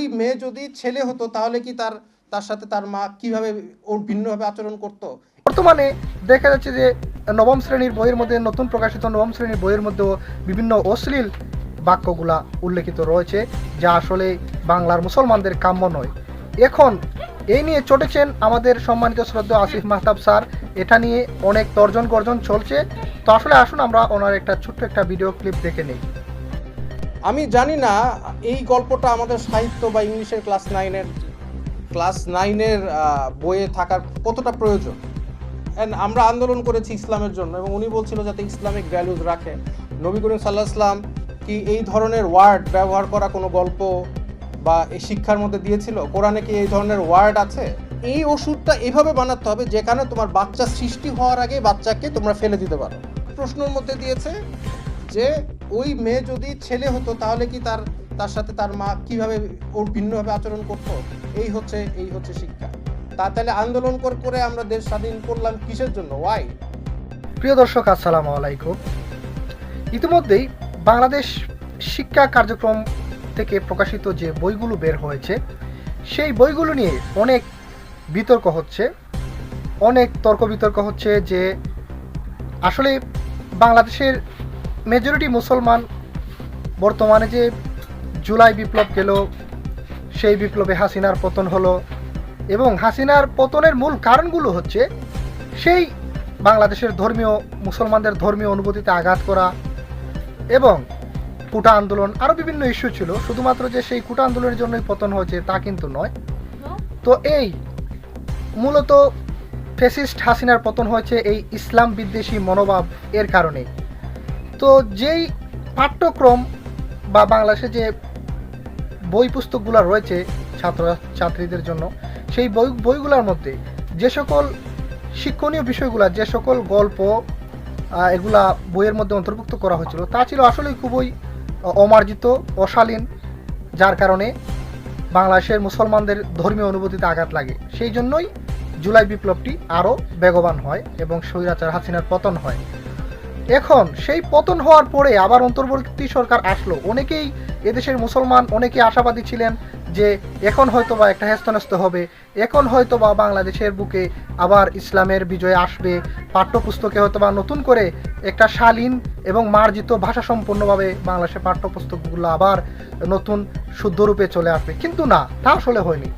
ওই মেয়ে যদি ছেলে হতো তাহলে কি তার সাথে তার মা কিভাবে ওর ভিন্নভাবে আচরণ করতো? বর্তমানে দেখা যাচ্ছে যে নবম শ্রেণীর বইয়ের মধ্যে, নতুন প্রকাশিত নবম শ্রেণীর বইয়ের মধ্যেও বিভিন্ন অশ্লীল বাক্যগুলা উল্লেখিত রয়েছে, যা আসলে বাংলার মুসলমানদের কাম্য নয়। এখন এই নিয়ে চটেছেন আমাদের সম্মানিত শ্রদ্ধা আসিফ মাহতাব স্যার। এটা নিয়ে অনেক তর্জন গর্জন চলছে। তো আসলে আসুন আমরা ওনার একটা ছোট্ট একটা ভিডিও ক্লিপ দেখে নিই। আমি জানি না এই গল্পটা আমাদের সাহিত্য বা ইংলিশের ক্লাস নাইনের বইয়ে থাকার কতটা প্রয়োজন। আমরা আন্দোলন করেছি ইসলামের জন্য, এবং উনি বলছিল যাতে ইসলামিক ভ্যালুজ রাখে। নবী করিম সাল্লাহ ইসলাম কি এই ধরনের ওয়ার্ড ব্যবহার করা কোনো গল্প বা এই শিক্ষার মধ্যে দিয়েছিল? কোরআনে কি এই ধরনের ওয়ার্ড আছে? এই ওষুধটা এভাবে বানাতে হবে যেখানে তোমার বাচ্চা সৃষ্টি হওয়ার আগে বাচ্চাকে তোমরা ফেলে দিতে পারো। প্রশ্নের মধ্যে দিয়েছে যে ওই মেয়ে যদি ছেলে হতো তাহলে কি তার সাথে তার মা কিভাবে ওর ভিন্নভাবে আচরণ করতো? এই হচ্ছে শিক্ষা। তাহলে আন্দোলন করে আমরা দেশ স্বাধীন করলাম কিসের জন্য? ওয়াই? প্রিয় দর্শক, আসসালামু আলাইকুম। ইতিমধ্যেই বাংলাদেশ শিক্ষা কার্যক্রম থেকে প্রকাশিত যে বইগুলো বের হয়েছে, সেই বইগুলো নিয়ে অনেক বিতর্ক হচ্ছে, অনেক তর্ক বিতর্ক হচ্ছে যে আসলে বাংলাদেশের মেজরিটি মুসলমান বর্তমানে যে জুলাই বিপ্লব গেল, সেই বিপ্লবে হাসিনার পতন হলো, এবং হাসিনার পতনের মূল কারণগুলো হচ্ছে সেই বাংলাদেশের মুসলমানদের ধর্মীয় অনুভূতিতে আঘাত করা এবং কোটা আন্দোলন, আরও বিভিন্ন ইস্যু ছিল। শুধুমাত্র যে সেই কোটা আন্দোলনের জন্যই পতন হয়েছে তা কিন্তু নয়। তো এই মূলত ফ্যাসিস্ট হাসিনার পতন হয়েছে এই ইসলাম বিদ্বেষী মনোভাব এর কারণে। তো যেই পাঠ্যক্রম বা বাংলাদেশে যে বই পুস্তকগুলো রয়েছে ছাত্রছাত্রীদের জন্য, সেই বইগুলোর মধ্যে যে সকল শিক্ষণীয় বিষয়গুলো, যে সকল গল্প এগুলা বইয়ের মধ্যে অন্তর্ভুক্ত করা হয়েছিল, তা ছিল আসলেই খুবই অমার্জিত, অশালীন, যার কারণে বাংলাদেশের মুসলমানদের ধর্মীয় অনুভূতিতে আঘাত লাগে। সেই জন্যই জুলাই বিপ্লবটি আরও বেগবান হয় এবং স্বৈরাচার হাসিনার পতন হয়। এখন সেই পতন হওয়ার পরে আবার অন্তর্বর্তী সরকার আসলো। অনেকেই এদেশের মুসলমান অনেকেই আশাবাদী ছিলেন যে এখন হয়তো বা একটা হেস্তনেস্ত হবে, এখন হয়তো বা বাংলাদেশের বুকে আবার ইসলামের বিজয় আসবে, পাঠ্যপুস্তকে হয়তো বা নতুন করে একটা শালীন এবং মার্জিত ভাষা সম্পন্নভাবে বাংলাদেশের পাঠ্যপুস্তকগুলো আবার নতুন শুদ্ধ রূপে চলে আসবে। কিন্তু না, তা আসলে হয়নি।